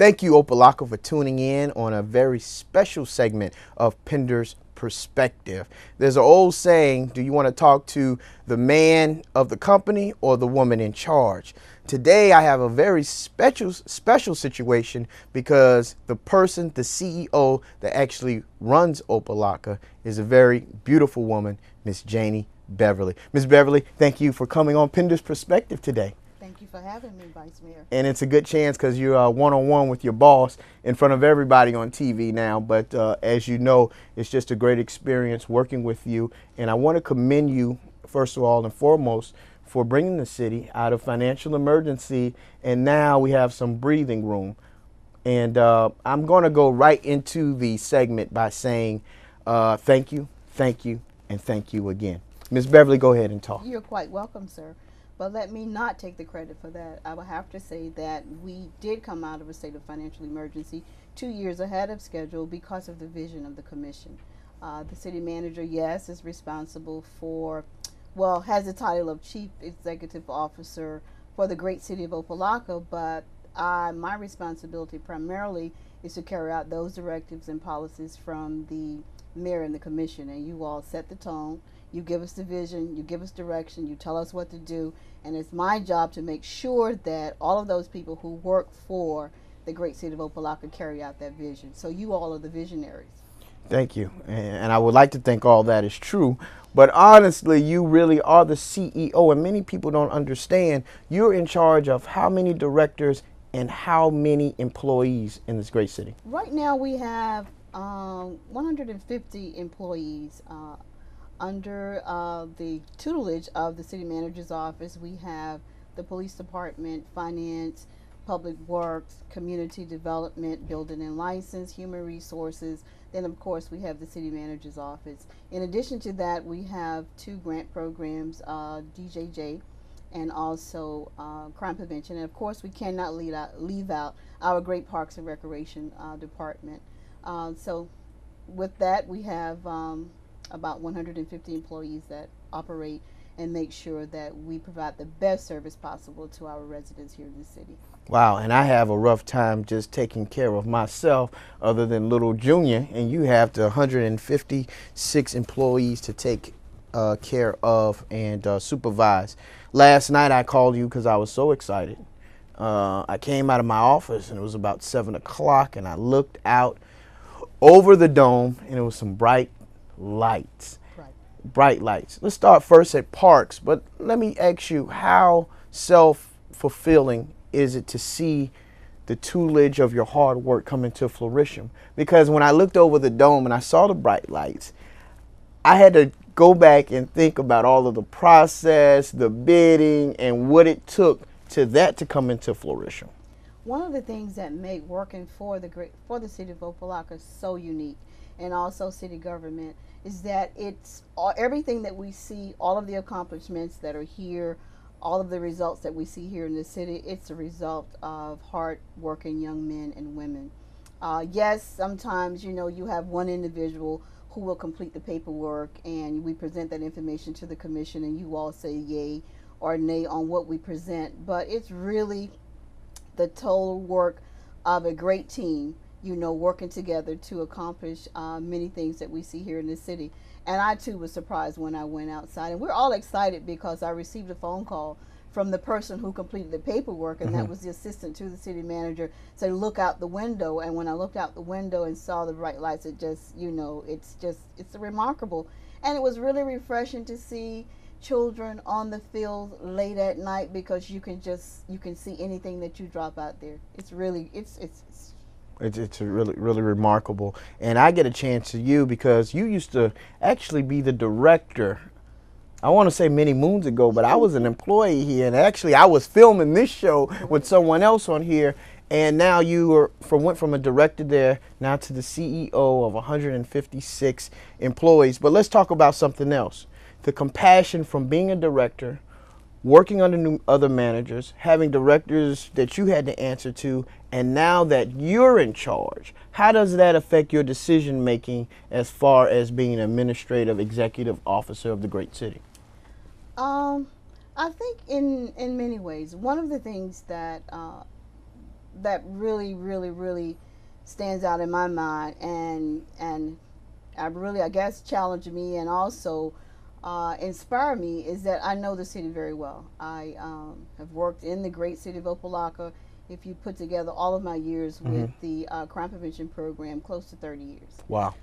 Thank you, Opalaka, for tuning in on a very special segment of Pinder's Perspective. There's an old saying, do you want to talk to the man of the company or the woman in charge? Today, I have a very special situation because the person, the CEO that actually runs Opalaka is a very beautiful woman, Miss Janie Beverly. Miss Beverly, thank you for coming on Pinder's Perspective today. Thank you for having me, Vice Mayor. And it's a good chance because you're one-on-one with your boss in front of everybody on TV now. But as you know, it's just a great experience working with you. And I want to commend you, first of all and foremost, for bringing the city out of financial emergency. And now we have some breathing room. And I'm going to go right into the segment by saying thank you, and thank you again. Ms. Beverly, go ahead and talk. You're quite welcome, sir. But let me not take the credit for that. I will have to say that we did come out of a state of financial emergency 2 years ahead of schedule because of the vision of the commission. The city manager, yes, is responsible for, well, has the title of Chief Executive Officer for the great city of Opalaka, but my responsibility primarily is to carry out those directives and policies from the mayor and the commission, and you all set the tone. You give us the vision, you give us direction, you tell us what to do, and it's my job to make sure that all of those people who work for the great city of Opalaka carry out that vision. So you all are the visionaries. Thank you. And I would like to think all that is true. But honestly, you really are the CEO, and many people don't understand. You're in charge of how many directors and how many employees in this great city? Right now we have 150 employees. Under the tutelage of the city manager's office, we have the police department, finance, public works, community development, building and license, human resources. Then, of course, we have the city manager's office. In addition to that, we have 2 grant programs, DJJ and also crime prevention. And, of course, we cannot leave out our great Parks and Recreation department. So with that, we have about 150 employees that operate and make sure that we provide the best service possible to our residents here in the city. Wow, and I have a rough time just taking care of myself other than little Junior, and you have the 156 employees to take care of and supervise. Last night I called you because I was so excited. I came out of my office and it was about 7 o'clock, and I looked out over the dome and it was some bright lights. Bright lights. Let's start first at Parks, but let me ask you, how self-fulfilling is it to see the tutelage of your hard work come into fruition? Because when I looked over the dome and I saw the bright lights, I had to go back and think about all of the process, the bidding, and what it took to that to come into fruition. One of the things that make working for the city of Opalaka so unique, and also city government, is that it's everything that we see, all of the accomplishments that are here, all of the results that we see here in the city, it's a result of hard-working young men and women. Yes, sometimes, you have one individual who will complete the paperwork, and we present that information to the commission, and you all say yay or nay on what we present, but it's really the total work of a great team, working together to accomplish many things that we see here in the city. And I too was surprised when I went outside, and we're all excited because I received a phone call from the person who completed the paperwork, and that was the assistant to the city manager, say look out the window. And when I looked out the window and saw the bright lights, it just, it's remarkable. And it was really refreshing to see children on the field late at night, because you can see anything that you drop out there. It's really It's really remarkable. And I get a chance to you because you used to actually be the director, I want to say many moons ago, but I was an employee here, and actually I was filming this show with someone else on here, and now you went from a director there now to the CEO of 156 employees. But let's talk about something else. The compassion from being a director, working under other managers, having directors that you had to answer to, and now that you're in charge, how does that affect your decision making as far as being an administrative executive officer of the great city? I think in many ways, one of the things that that really, really, really stands out in my mind, and I guess challenge me and also inspire me is that I know the city very well. I have worked in the great city of Opelika. If you put together all of my years with the crime prevention program, close to 30 years. Wow.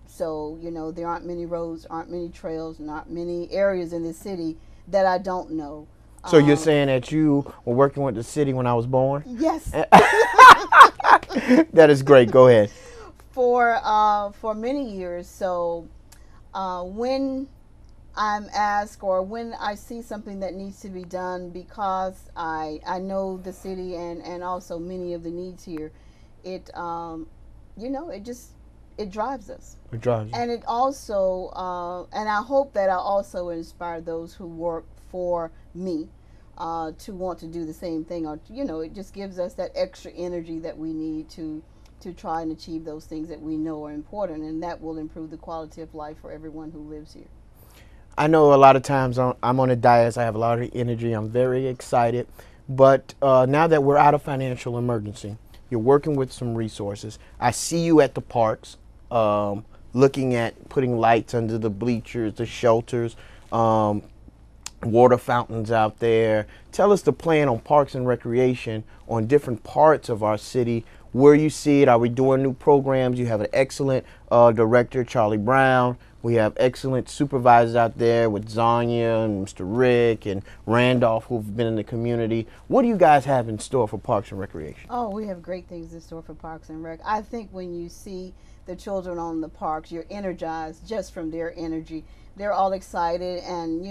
So there aren't many roads, aren't many trails, not many areas in the city that I don't know. So you're saying that you were working with the city when I was born? Yes. That is great. Go ahead. For many years. So when I'm asked or when I see something that needs to be done, because I know the city and also many of the needs here, it it just it drives us. It drives you. And it also and I hope that I also inspire those who work for me to want to do the same thing, or it just gives us that extra energy that we need to try and achieve those things that we know are important, and that will improve the quality of life for everyone who lives here. I know a lot of times I'm on a dais, I have a lot of energy, I'm very excited, but now that we're out of financial emergency, you're working with some resources. I see you at the parks, looking at putting lights under the bleachers, the shelters, water fountains out there. Tell us the plan on parks and recreation on different parts of our city, where you see it. Are we doing new programs? You have an excellent director, Charlie Brown. We have excellent supervisors out there with Zanya and Mr. Rick and Randolph, who've been in the community. What do you guys have in store for parks and recreation? Oh, we have great things in store for Parks and Rec. I think when you see the children on the parks, you're energized just from their energy. They're all excited, and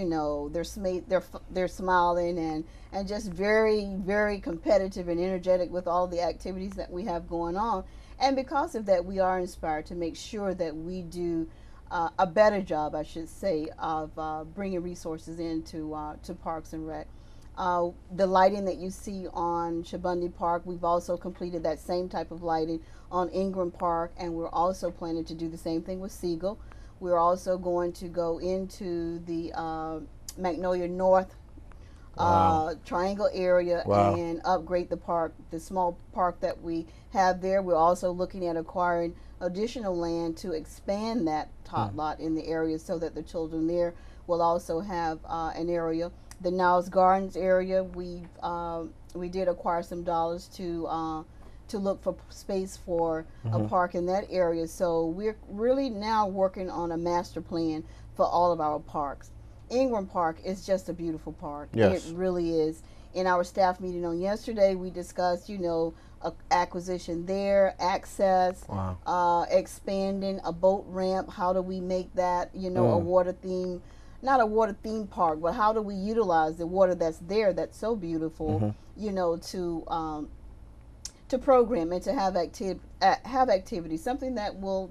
they're smiling and just very, very competitive and energetic with all the activities that we have going on. And because of that, we are inspired to make sure that we do a better job, I should say, of bringing resources into to Parks and Rec. The lighting that you see on Shabundi Park, we've also completed that same type of lighting on Ingram Park, and we're also planning to do the same thing with Siegel. We're also going to go into the Magnolia North Triangle area and upgrade the park, the small park that we have there. We're also looking at acquiring additional land to expand that tot lot in the area so that the children there will also have an area. The Niles Gardens area, we did acquire some dollars to look for space for a park in that area. So we're really now working on a master plan for all of our parks. Ingram Park is just a beautiful park. Yes. It really is. In our staff meeting on yesterday, we discussed, acquisition there, access, expanding a boat ramp. How do we make that, a water theme, not a water theme park, but how do we utilize the water that's there, that's so beautiful, to program and to have activity, something that will,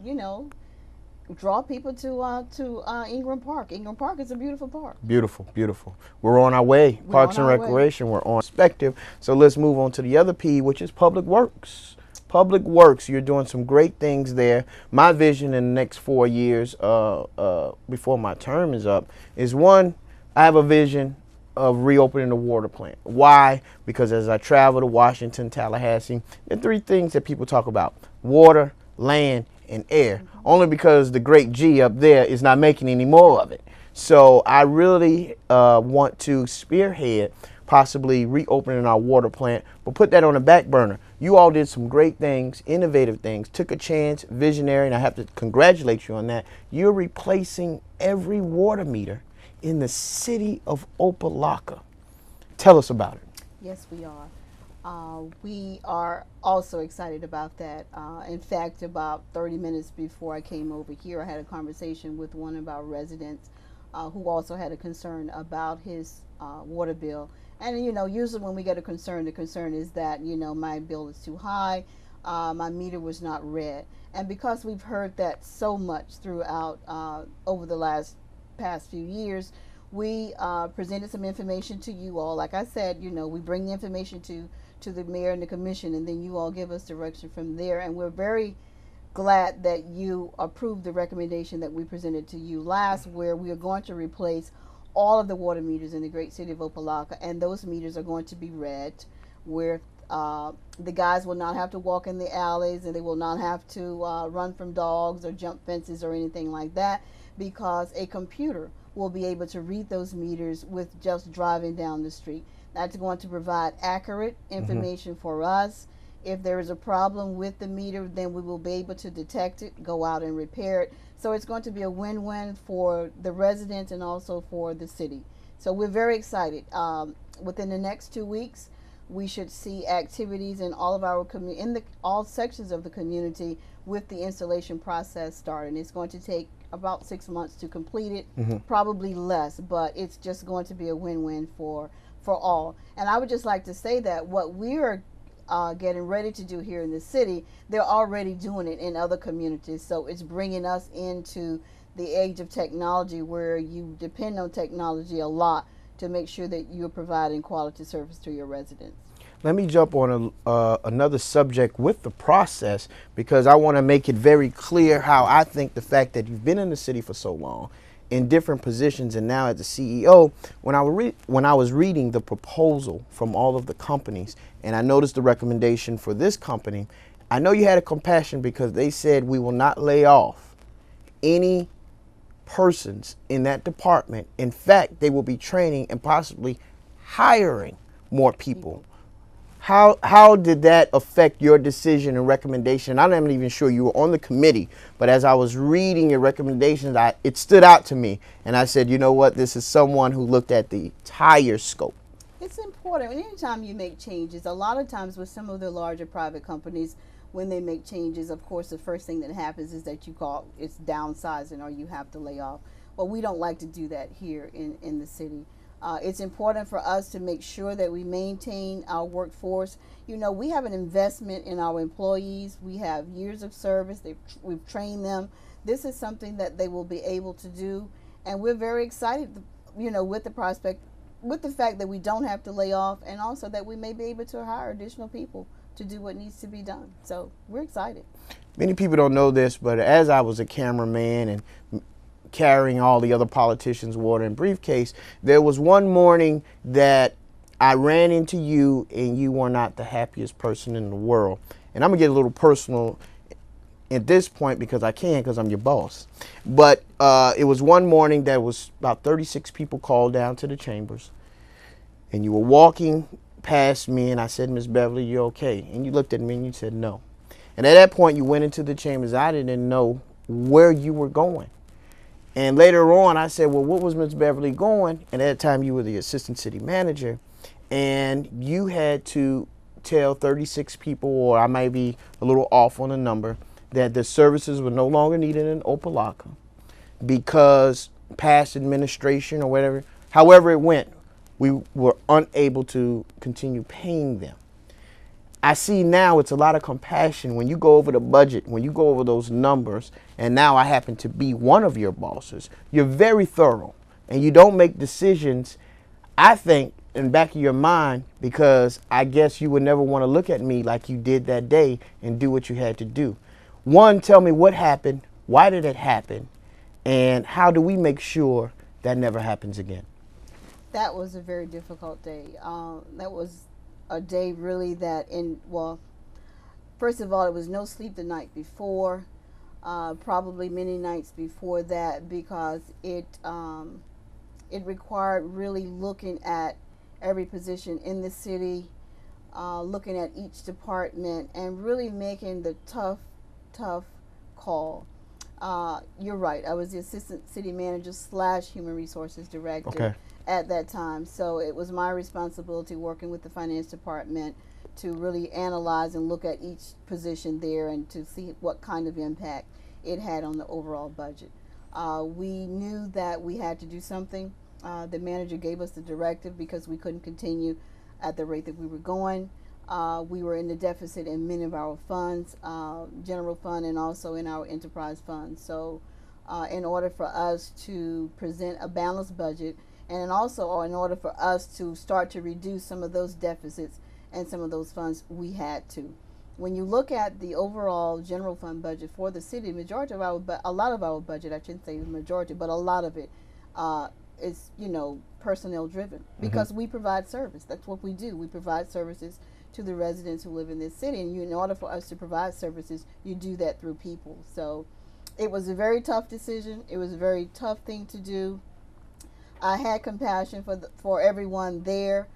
draw people to Ingram Park. Ingram Park is a beautiful park. Beautiful, beautiful. We're on our way. Parks and Recreation, we're on perspective. So let's move on to the other P, which is Public Works. Public Works, you're doing some great things there. My vision in the next 4 years, before my term is up, is one, I have a vision of reopening the water plant. Why? Because as I travel to Washington, Tallahassee, there are three things that people talk about: water, land, and air. Only because the great G up there is not making any more of it. So I really want to spearhead possibly reopening our water plant, but put that on the back burner. You all did some great things, innovative things, took a chance, visionary, and I have to congratulate you on that. You're replacing every water meter in the city of Opelika. Tell us about it. Yes, we are. We are also excited about that. In fact, about 30 minutes before I came over here, I had a conversation with one of our residents who also had a concern about his water bill. And, usually when we get a concern, the concern is that, my bill is too high, my meter was not read. And because we've heard that so much throughout over the past few years, we presented some information to you all. Like I said, we bring the information to the mayor and the commission, and then you all give us direction from there. And we're very glad that you approved the recommendation that we presented to you last, where we are going to replace all of the water meters in the great city of Opelika, and those meters are going to be read, where The guys will not have to walk in the alleys, and they will not have to run from dogs or jump fences or anything like that, because a computer will be able to read those meters with just driving down the street. That's going to provide accurate information for us. If there is a problem with the meter, then we will be able to detect it, go out and repair it. So it's going to be a win-win for the residents and also for the city. So we're very excited. Within the next 2 weeks, we should see activities in all of our all sections of the community with the installation process starting. It's going to take about 6 months to complete it, probably less, but it's just going to be a win-win for all. And I would just like to say that what we're getting ready to do here in the city, they're already doing it in other communities. So it's bringing us into the age of technology, where you depend on technology a lot to make sure that you're providing quality service to your residents. Let me jump on another subject with the process, because I want to make it very clear how I think the fact that you've been in the city for so long in different positions, and now as the CEO, when I was reading the proposal from all of the companies, and I noticed the recommendation for this company, I know you had a compassion, because they said we will not lay off any persons in that department. In fact, they will be training and possibly hiring more people. How did that affect your decision and recommendation? I'm not even sure you were on the committee, but as I was reading your recommendations, it stood out to me, and I said, you know what, this is someone who looked at the entire scope. It's important. Anytime you make changes, a lot of times with some of the larger private companies, when they make changes, of course, the first thing that happens is that you call it's downsizing, or you have to lay off. But we don't like to do that here in the city. It's important for us to make sure that we maintain our workforce. You know, we have an investment in our employees. We have years of service. We've trained them. This is something that they will be able to do. And we're very excited, you know, with the prospect, with the fact that we don't have to lay off, and also that we may be able to hire additional people to do what needs to be done. So we're excited. Many people don't know this, but as I was a cameraman and carrying all the other politicians' water and briefcase, there was one morning that I ran into you, and you were not the happiest person in the world. And I'm gonna get a little personal at this point, because I can, because I'm your boss. But it was one morning that was about 36 people called down to the chambers, and you were walking past me, and I said, Miss Beverly, you okay? And you looked at me and you said no. And at that point, you went into the chambers. I didn't know where you were going. And later on, I said, well, what was Ms. Beverly going? And at that time, you were the assistant city manager, and you had to tell 36 people, or I might be a little off on the number, that the services were no longer needed in Opelika because past administration or whatever, however it went, we were unable to continue paying them. I see now it's a lot of compassion when you go over the budget, when you go over those numbers, and now I happen to be one of your bosses. You're very thorough, and you don't make decisions, I think, in the back of your mind, because I guess you would never want to look at me like you did that day and do what you had to do. One, tell me what happened, why did it happen, and how do we make sure that never happens again? That was a very difficult day. That was a day really that, well, first of all, it was no sleep the night before, probably many nights before that, because it required really looking at every position in the city, looking at each department, and really making the tough call. You're right. I was the assistant city manager / human resources director. Okay. At that time. So it was my responsibility, working with the finance department, to really analyze and look at each position there and to see what kind of impact it had on the overall budget. We knew that we had to do something. The manager gave us the directive because we couldn't continue at the rate that we were going. We were in the deficit in many of our funds, general fund and also in our enterprise fund. So in order for us to present a balanced budget, and also in order for us to start to reduce some of those deficits and some of those funds, we had to. When you look at the overall general fund budget for the city, a lot of our budget, I shouldn't say the majority, but a lot of it is, personnel driven, because we provide service. That's what we do. We provide services to the residents who live in this city. And in order for us to provide services, you do that through people. So it was a very tough decision. It was a very tough thing to do. I had compassion for everyone there.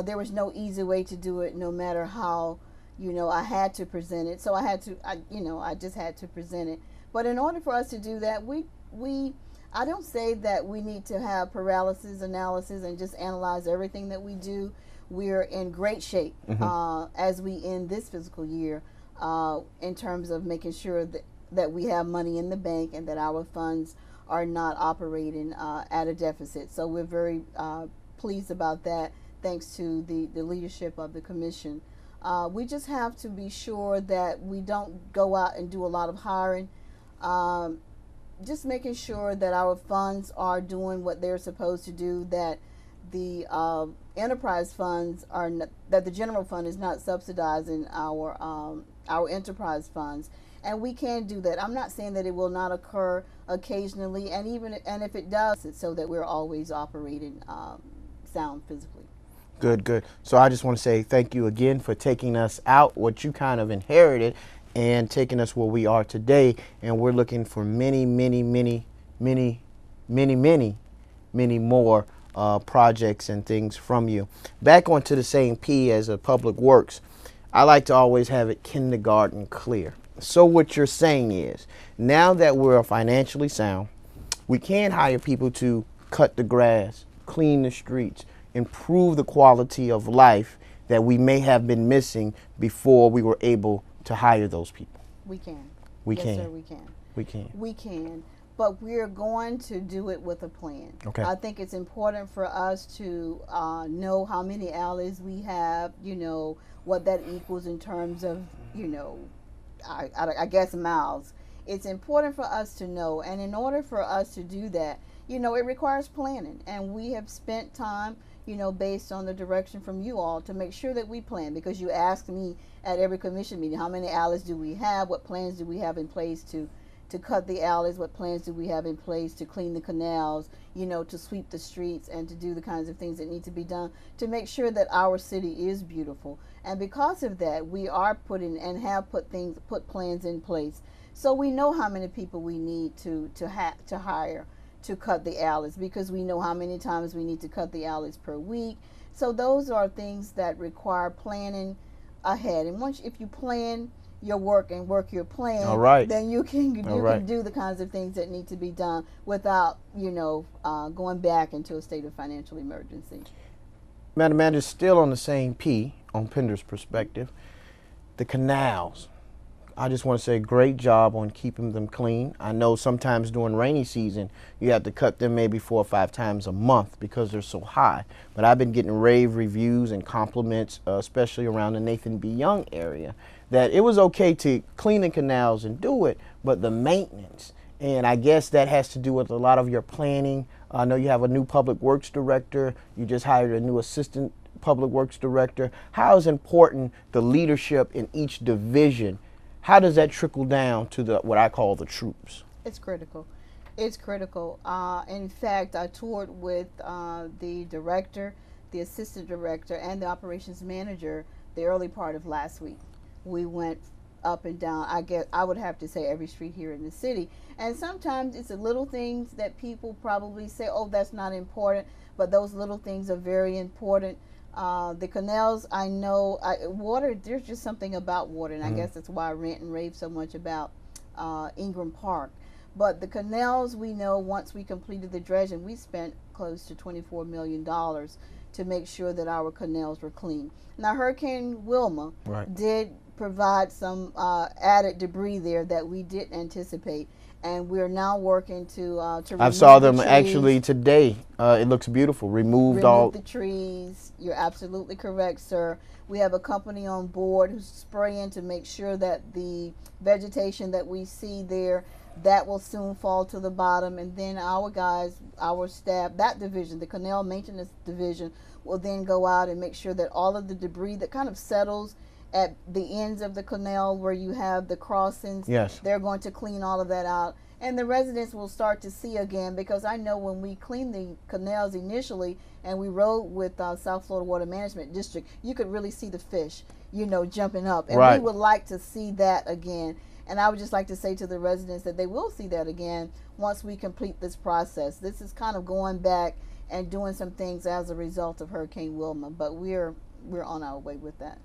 There was no easy way to do it, no matter how, I had to present it. So I just had to present it. But in order for us to do that, I don't say that we need to have paralysis analysis and just analyze everything that we do. We're in great shape as we end this fiscal year in terms of making sure that we have money in the bank and that our funds are not operating at a deficit. So we're very pleased about that, thanks to the leadership of the commission. We just have to be sure that we don't go out and do a lot of hiring. Just making sure that our funds are doing what they're supposed to do, that the enterprise funds are that the general fund is not subsidizing our enterprise funds, and we can do that. I'm not saying that it will not occur occasionally, and if it does, it's so that we're always operating sound physically. Good. So I just want to say thank you again for taking us out what you kind of inherited and taking us where we are today. And we're looking for many more projects and things from you. Back onto the same P as a public works, I like to always have it kindergarten clear. So what you're saying is, now that we're financially sound, we can hire people to cut the grass, clean the streets, improve the quality of life that we may have been missing before we were able to hire those people. We can. We yes, can. Sir, we can. We can. We can. But we're going to do it with a plan. Okay. I think it's important for us to know how many alleys we have, what that equals in terms of, I guess miles. It's important for us to know. And in order for us to do that, it requires planning. And we have spent time, based on the direction from you all, to make sure that we plan. Because you ask me at every commission meeting, how many alleys do we have? What plans do we have in place to cut the alleys? What plans do we have in place to clean the canals, to sweep the streets and to do the kinds of things that need to be done to make sure that our city is beautiful? And because of that, we are putting and have put plans in place. So we know how many people we need to hire to cut the alleys, because we know how many times we need to cut the alleys per week. So those are things that require planning ahead. And if you plan your work and work your plan, all right, then you can do the kinds of things that need to be done without going back into a state of financial emergency. Madam Manager, still on the same P on Pinder's perspective, the canals. I just want to say great job on keeping them clean. I know sometimes during rainy season you have to cut them maybe 4 or 5 times a month because they're so high. But I've been getting rave reviews and compliments, especially around the Nathan B. Young area, that it was okay to clean the canals and do it, but the maintenance. And I guess that has to do with a lot of your planning. I know you have a new public works director. You just hired a new assistant public works director. How is important the leadership in each division? How does that trickle down to what I call the troops? It's critical. It's critical. In fact, I toured with the director, the assistant director, and the operations manager the early part of last week. We went up and down, I would have to say, every street here in the city. And sometimes it's the little things that people probably say, oh, that's not important, but those little things are very important. The canals, I know, water, there's just something about water, and I guess that's why I rant and rave so much about Ingram Park. But the canals, we know, once we completed the dredging, we spent close to $24 million to make sure that our canals were clean. Now, Hurricane Wilma did provide some added debris there that we didn't anticipate. And we're now working to I saw them actually today. It looks beautiful. Remove all the trees. You're absolutely correct, sir. We have a company on board who's spraying to make sure that the vegetation that we see there, that will soon fall to the bottom. And then our guys, our staff, that division, the canal maintenance division, will then go out and make sure that all of the debris that kind of settles at the ends of the canal where you have the crossings, yes, they're going to clean all of that out. and the residents will start to see again, because I know when we cleaned the canals initially and we rode with South Florida Water Management District, you could really see the fish, jumping up, and we Right. would like to see that again. And I would just like to say to the residents that they will see that again once we complete this process. This is kind of going back and doing some things as a result of Hurricane Wilma, but we're on our way with that.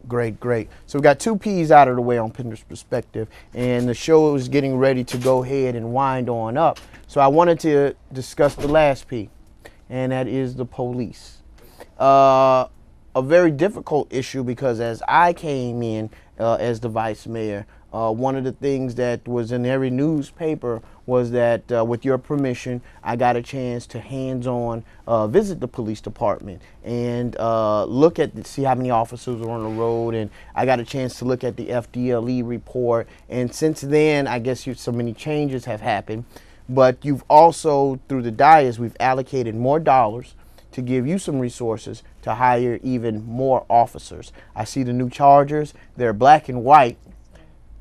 Great, great. So we got two P's out of the way on Pinder's perspective, and the show is getting ready to go ahead and wind on up. So I wanted to discuss the last P, and that is the police. A very difficult issue, because as I came in as the vice mayor, one of the things that was in every newspaper was that, with your permission, I got a chance to hands-on visit the police department and look at see how many officers are on the road, and I got a chance to look at the FDLE report. And since then, I guess so many changes have happened, but you've also, through the dais, we've allocated more dollars to give you some resources to hire even more officers. I see the new Chargers. They're black and white.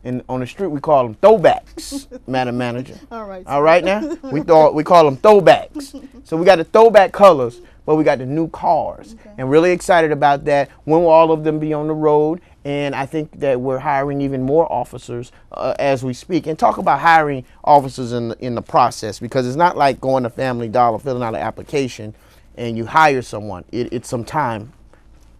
And on the street, we call them throwbacks, Madam Manager. All right. All right now? We call them throwbacks. So we got the throwback colors, but we got the new cars. Okay. And really excited about that. When will all of them be on the road? And I think that we're hiring even more officers as we speak. And talk about hiring officers in the process, because it's not like going to Family Dollar, filling out an application, and you hire someone. It's some time.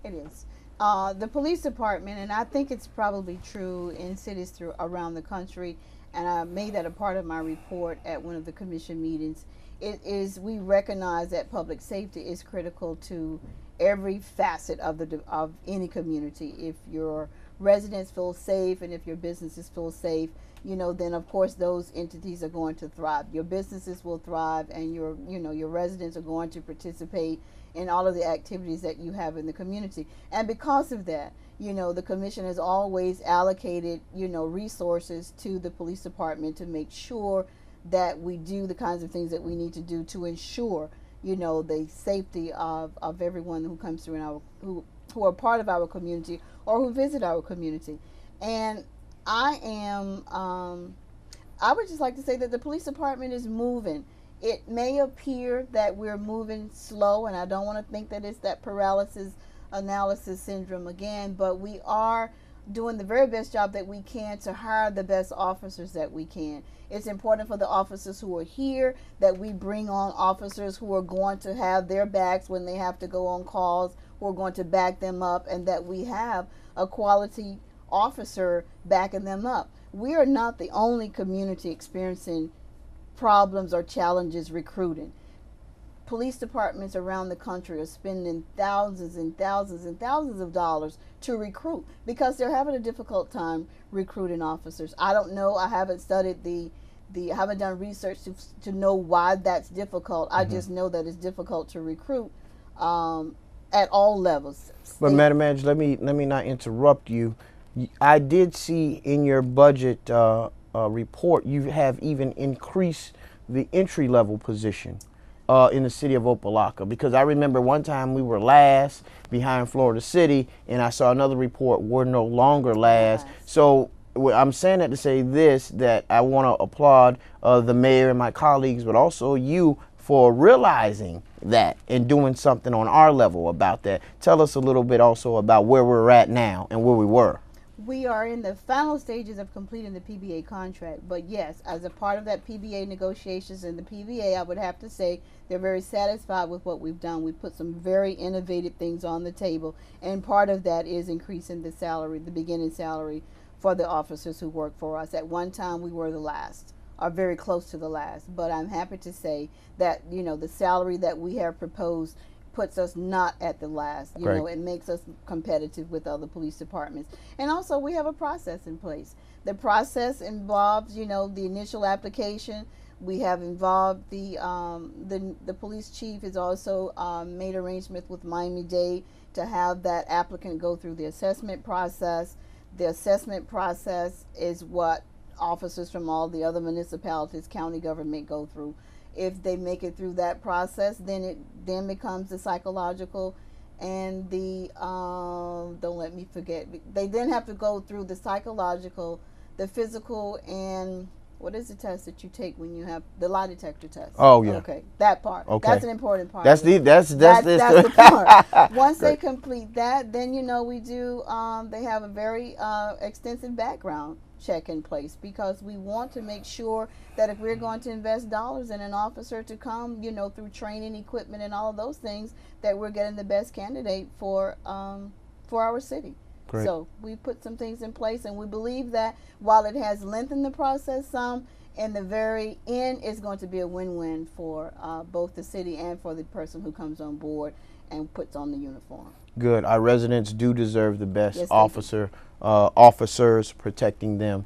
It is. The police department, and I think it's probably true in cities around the country, and I made that a part of my report at one of the commission meetings. We recognize that public safety is critical to every facet of any community. If your residents feel safe and if your businesses feel safe, then of course those entities are going to thrive. Your businesses will thrive, and your residents are going to participate in all of the activities that you have in the community. And because of that, the commission has always allocated, resources to the police department to make sure that we do the kinds of things that we need to do to ensure, the safety of everyone who comes through who are part of our community or who visit our community. And I would just like to say that the police department is moving. It may appear that we're moving slow, and I don't want to think that it's that paralysis analysis syndrome again, but we are doing the very best job that we can to hire the best officers that we can. It's important for the officers who are here that we bring on officers who are going to have their backs when they have to go on calls, who are going to back them up, and that we have a quality officer backing them up. We are not the only community experiencing problems or challenges recruiting. Police departments around the country are spending thousands and thousands and thousands of dollars to recruit because they're having a difficult time recruiting officers. I don't know. I haven't studied I haven't done research to know why that's difficult. I just know that it's difficult to recruit at all levels. But Madam Manager, let me not interrupt you. I did see in your budget report you have even increased the entry-level position in the city of Opelika, because I remember one time we were last behind Florida City, and I saw another report we're no longer last. So I'm saying that to say this, that I want to applaud the mayor and my colleagues, but also you for realizing that and doing something on our level about that. Tell us a little bit also about where we're at now and where we were. We are in the final stages of completing the PBA contract, but yes, as a part of that PBA negotiations and the PBA, I would have to say they're very satisfied with what we've done. We put some very innovative things on the table, and part of that is increasing the salary, the beginning salary for the officers who work for us. At one time, we were the last, or very close to the last, but I'm happy to say that, the salary that we have proposed puts us not at the last. It makes us competitive with other police departments. And also we have a process in place. The process involves, the initial application. We have involved the police chief has also made arrangements with Miami-Dade to have that applicant go through the assessment process. The assessment process is what officers from all the other municipalities, county government go through. If they make it through that process, then it becomes the psychological and the don't let me forget. They then have to go through the psychological, the physical, and What is the test that you take when you have the lie detector test? Oh yeah. Okay, that part. Okay. That's an important part. That's that's the part. Once they Great. complete that, then we do. They have a very extensive background check in place because we want to make sure that if we're going to invest dollars in an officer to come, through training, equipment, and all of those things, that we're getting the best candidate for our city. Great. So we put some things in place, and we believe that while it has lengthened the process some, in the very end, it's going to be a win-win for both the city and for the person who comes on board and puts on the uniform. Good. Our residents do deserve the best Yes, officers protecting them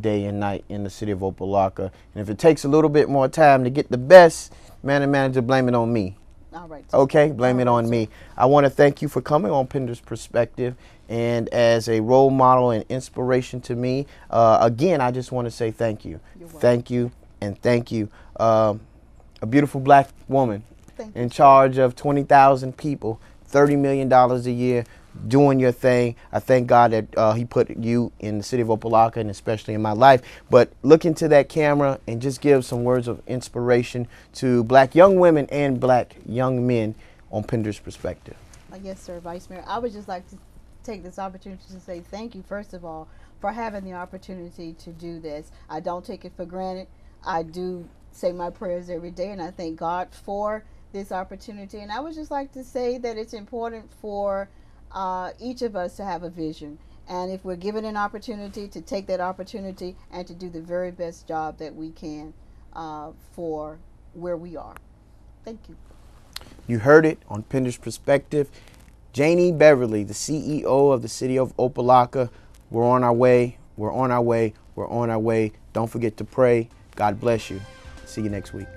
day and night in the city of Opelika. And if it takes a little bit more time to get the best, man and manager, blame it on me. All right. Okay, blame it on me. I want to thank you for coming on Pinder's Perspective, and as a role model and inspiration to me. Again, I just want to say thank you. Thank you and thank you. A beautiful black woman in charge of 20,000 people, $30 million a year, doing your thing. I thank God that he put you in the city of Opelika and especially in my life. But look into that camera and just give some words of inspiration to black young women and black young men on Pinder's Perspective. Yes, sir, Vice Mayor. I would just like to take this opportunity to say thank you, first of all, for having the opportunity to do this. I don't take it for granted. I do say my prayers every day, and I thank God for this opportunity. And I would just like to say that it's important for each of us to have a vision, and if we're given an opportunity, to take that opportunity and to do the very best job that we can for where we are. Thank you. You heard it on Pinder's Perspective. Janie Beverly, the CEO of the city of Opelika. We're on our way. We're on our way. We're on our way. Don't forget to pray. God bless you. See you next week.